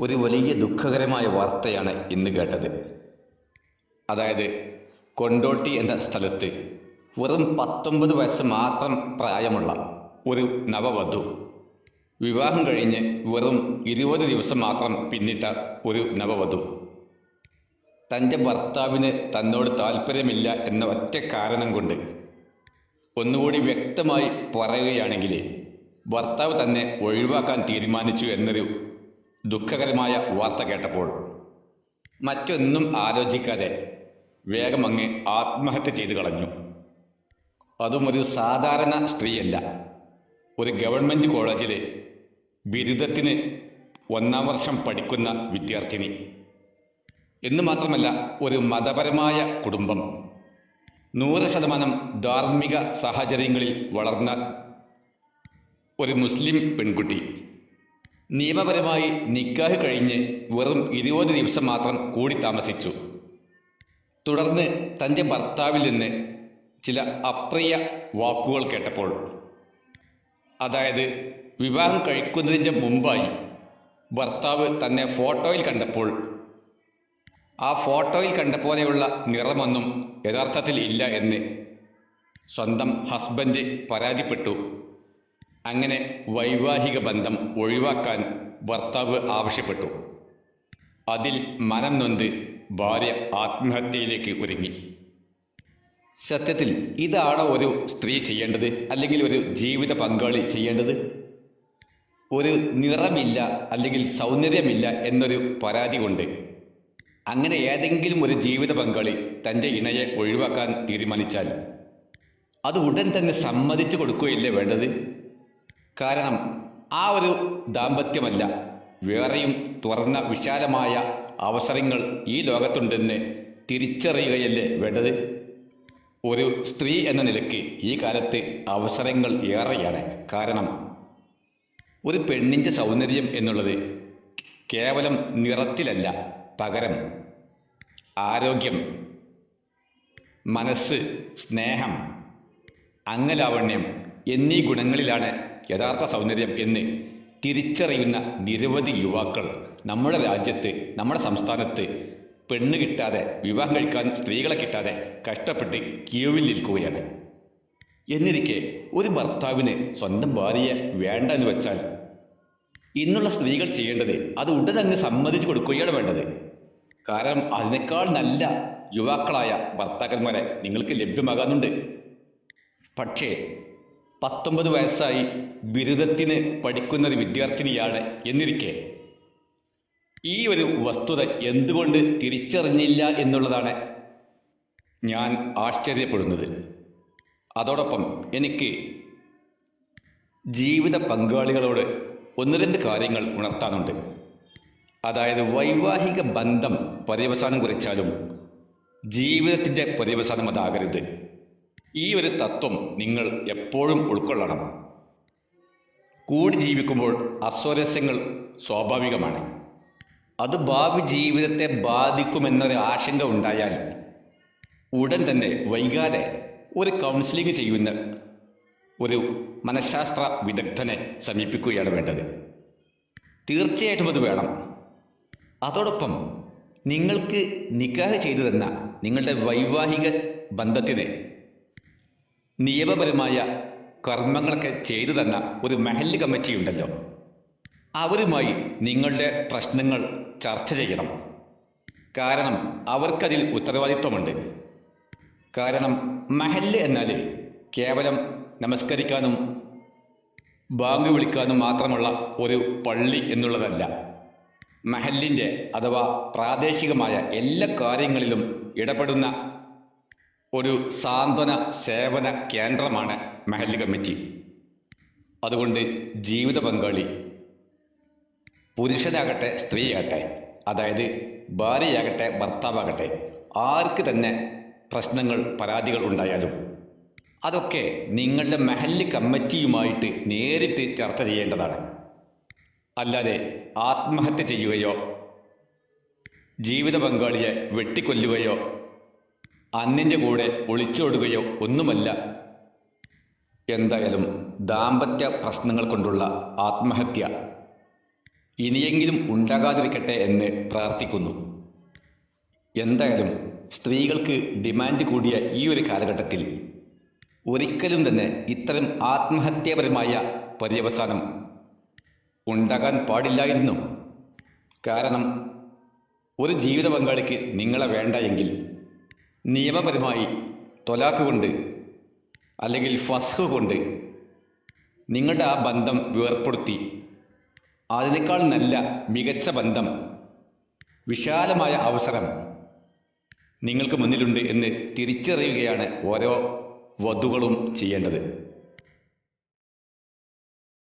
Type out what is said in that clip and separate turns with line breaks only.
ഒരു വലിയ ദുഃഖകരമായ വാർത്തയാണ് ഇന്ന് കേട്ടത്. അതായത് കൊണ്ടോട്ടി എന്ന സ്ഥലത്ത് വെറും 19 വയസ്സ് മാത്രം പ്രായമുള്ള ഒരു നവവധു, വിവാഹം കഴിഞ്ഞ് വെറും 20 ദിവസം മാത്രം പിന്നിട്ട ഒരു നവവധു, തൻ്റെ ഭർത്താവിന് തന്നോട് താല്പര്യമില്ല എന്ന ഒറ്റ കാരണം കൊണ്ട്, ഒന്നുകൂടി വ്യക്തമായി പറയുകയാണെങ്കിൽ ഭർത്താവ് തന്നെ ഒഴിവാക്കാൻ തീരുമാനിച്ചു എന്നൊരു ദുഃഖകരമായ വാർത്ത കേട്ടപ്പോൾ മറ്റൊന്നും ആലോചിക്കാതെ വേഗം അങ്ങ് ആത്മഹത്യ ചെയ്തു കളഞ്ഞു. അതും ഒരു സാധാരണ സ്ത്രീയല്ല, ഒരു ഗവൺമെൻറ് കോളേജിൽ ബിരുദത്തിന് 1ാം വർഷം പഠിക്കുന്ന വിദ്യാർത്ഥിനി. എന്ന് മാത്രമല്ല, ഒരു മതപരമായ കുടുംബം, 100% ധാർമ്മിക സാഹചര്യങ്ങളിൽ വളർന്ന ഒരു മുസ്ലിം പെൺകുട്ടി. നിയമപരമായി നിക്കാഹ് കഴിഞ്ഞ് വെറും 20 ദിവസം മാത്രം കൂടി താമസിച്ചു. തുടർന്ന് തൻ്റെ ഭർത്താവിൽ നിന്ന് ചില അപ്രിയ വാക്കുകൾ കേട്ടപ്പോൾ, അതായത് വിവാഹം കഴിക്കുന്നതിൻ്റെ മുമ്പായി ഭർത്താവ് തന്നെ ഫോട്ടോയിൽ കണ്ടപ്പോൾ ആ ഫോട്ടോയിൽ കണ്ട പോലെയുള്ള നിറമൊന്നും യഥാർത്ഥത്തിൽ ഇല്ല എന്ന് സ്വന്തം ഹസ്ബൻഡ് പരാതിപ്പെട്ടു. അങ്ങനെ വൈവാഹിക ബന്ധം ഒഴിവാക്കാൻ ഭർത്താവ് ആവശ്യപ്പെട്ടു. അതിൽ മനം നൊന്ത് ഭാര്യ ആത്മഹത്യയിലേക്ക് ഒരുങ്ങി. സത്യത്തിൽ ഇതാണോ ഒരു സ്ത്രീ ചെയ്യേണ്ടത്, അല്ലെങ്കിൽ ഒരു ജീവിത പങ്കാളി ചെയ്യേണ്ടത്? ഒരു നിറമില്ല അല്ലെങ്കിൽ സൗന്ദര്യമില്ല എന്നൊരു പരാതി കൊണ്ട് അങ്ങനെ ഏതെങ്കിലും ഒരു ജീവിത പങ്കാളി തൻ്റെ ഇണയെ ഒഴിവാക്കാൻ തീരുമാനിച്ചാൽ അത് ഉടൻ തന്നെ സമ്മതിച്ചു കൊടുക്കുകയില്ലേ വേണ്ടത്? കാരണം ആ ഒരു ദാമ്പത്യമല്ല, വേറെയും തുറന്ന വിശാലമായ അവസരങ്ങൾ ഈ ലോകത്തുണ്ടെന്ന് തിരിച്ചറിയുകയല്ലേ വേണ്ടത്? ഒരു സ്ത്രീ എന്ന നിലയ്ക്ക് ഈ കാലത്ത് അവസരങ്ങൾ ഏറെയാണ്. കാരണം ഒരു പെണ്ണിൻ്റെ സൗന്ദര്യം എന്നുള്ളത് കേവലം നിറത്തിലല്ല, പകരം ആരോഗ്യം, മനസ്സ്, സ്നേഹം, അംഗലാവണ്യം എന്നീ ഗുണങ്ങളിലാണ് യഥാർത്ഥ സൗന്ദര്യം എന്ന് തിരിച്ചറിയുന്ന നിരവധി യുവാക്കൾ നമ്മുടെ രാജ്യത്ത്, നമ്മുടെ സംസ്ഥാനത്ത് പെണ്ണ് കിട്ടാതെ, വിവാഹം കഴിക്കാൻ സ്ത്രീകളെ കിട്ടാതെ കഷ്ടപ്പെട്ട് ക്യൂവിൽ നിൽക്കുകയാണ്. എന്നിരിക്കെ ഒരു ഭർത്താവിന് സ്വന്തം ഭാര്യയെ വേണ്ട എന്ന് വെച്ചാൽ ഇന്നുള്ള സ്ത്രീകൾ ചെയ്യേണ്ടത് അത് ഉടനങ്ങ് സമ്മതിച്ചു കൊടുക്കുകയാണ് വേണ്ടത്. കാരണം അതിനേക്കാൾ നല്ല യുവാക്കളായ ഭർത്താക്കന്മാരെ നിങ്ങൾക്ക് ലഭ്യമാകാനുണ്ട്. പക്ഷേ 19 വയസ്സായി ബിരുദത്തിന് പഠിക്കുന്ന ഒരു വിദ്യാർത്ഥിനിയാണ് എന്നിരിക്കെ ഈ ഒരു വസ്തുത എന്തുകൊണ്ട് തിരിച്ചറിഞ്ഞില്ല എന്നുള്ളതാണ് ഞാൻ ആശ്ചര്യപ്പെടുന്നത്. അതോടൊപ്പം എനിക്ക് ജീവിത പങ്കാളികളോട് 1-2 കാര്യങ്ങൾ ഉണർത്താനുണ്ട്. അതായത് വൈവാഹിക ബന്ധം പര്യവസാനം കുറിച്ചാലും ജീവിതത്തിൻ്റെ പര്യവസാനം അതാകരുത്. ഈ ഒരു തത്വം നിങ്ങൾ എപ്പോഴും ഉൾക്കൊള്ളണം. കൂടി ജീവിക്കുമ്പോൾ അസ്വാരസ്യങ്ങൾ സ്വാഭാവികമാണ്. അത് ഭാവി ജീവിതത്തെ ബാധിക്കുമെന്നൊരു ആശങ്ക ഉണ്ടായാൽ ഉടൻ തന്നെ വൈകാതെ ഒരു കൗൺസിലിംഗ് ചെയ്യുന്ന ഒരു മനഃശാസ്ത്ര വിദഗ്ധനെ സമീപിക്കുകയാണ് വേണ്ടത്. തീർച്ചയായിട്ടും അത് വേണം. അതോടൊപ്പം നിങ്ങൾക്ക് നിക്കാഹ് ചെയ്തു തന്ന നിങ്ങളുടെ വൈവാഹിക ബന്ധത്തിന് നിയമപരമായ കർമ്മങ്ങളൊക്കെ ചെയ്തു തന്ന ഒരു മഹല്ല് കമ്മിറ്റി ഉണ്ടല്ലോ, അവരുമായി നിങ്ങളുടെ പ്രശ്നങ്ങൾ ചർച്ച ചെയ്യണം. കാരണം അവർക്കതിൽ ഉത്തരവാദിത്വമുണ്ട്. കാരണം മഹല്ല് എന്നാൽ കേവലം നമസ്കരിക്കാനും ബാങ്ക് വിളിക്കാനും മാത്രമുള്ള ഒരു പള്ളി എന്നുള്ളതല്ല. മഹല്ലിൻ്റെ അഥവാ പ്രാദേശികമായ എല്ലാ കാര്യങ്ങളിലും ഇടപെടുന്ന ഒരു സാന്ത്വന സേവന കേന്ദ്രമാണ് മഹല്ല് കമ്മിറ്റി. അതുകൊണ്ട് ജീവിത പങ്കാളി പുരുഷനാകട്ടെ സ്ത്രീയാകട്ടെ, അതായത് ഭാര്യയാകട്ടെ ഭർത്താവാകട്ടെ, ആർക്ക് തന്നെ പ്രശ്നങ്ങൾ പരാതികൾ ഉണ്ടായാലും അതൊക്കെ നിങ്ങളുടെ മഹല്ല് കമ്മിറ്റിയുമായിട്ട് നേരിട്ട് ചർച്ച ചെയ്യേണ്ടതാണ്. അല്ലാതെ ആത്മഹത്യ ചെയ്യുകയോ ജീവിത പങ്കാളിയെ വെട്ടിക്കൊല്ലുകയോ അന്യൻ്റെ കൂടെ ഒളിച്ചോടുകയോ ഒന്നുമല്ല. എന്തായാലും ദാമ്പത്യ പ്രശ്നങ്ങൾ കൊണ്ടുള്ള ആത്മഹത്യ ഇനിയെങ്കിലും ഉണ്ടാകാതിരിക്കട്ടെ എന്ന് പ്രാർത്ഥിക്കുന്നു. എന്തായാലും സ്ത്രീകൾക്ക് ഡിമാൻഡ് കൂടിയ ഈ ഒരു കാലഘട്ടത്തിൽ ഒരിക്കലും തന്നെ ഇത്തരം ആത്മഹത്യാപരമായ പര്യവസാനം ഉണ്ടാകാൻ പാടില്ലായിരുന്നു. കാരണം ഒരു ജീവിത പങ്കാളിക്ക് നിങ്ങളെ വേണ്ട എങ്കിൽ നിയമപരമായി തൊലാഖ് കൊണ്ട് അല്ലെങ്കിൽ ഫസ്ഖ് കൊണ്ട് നിങ്ങളുടെ ആ ബന്ധം വേർപ്പെടുത്തി അതിനേക്കാൾ നല്ല മികച്ച ബന്ധം, വിശാലമായ അവസരം നിങ്ങൾക്ക് മുന്നിലുണ്ട് എന്ന് തിരിച്ചറിയുകയാണ് ഓരോ വധുക്കളും ചെയ്യേണ്ടത്.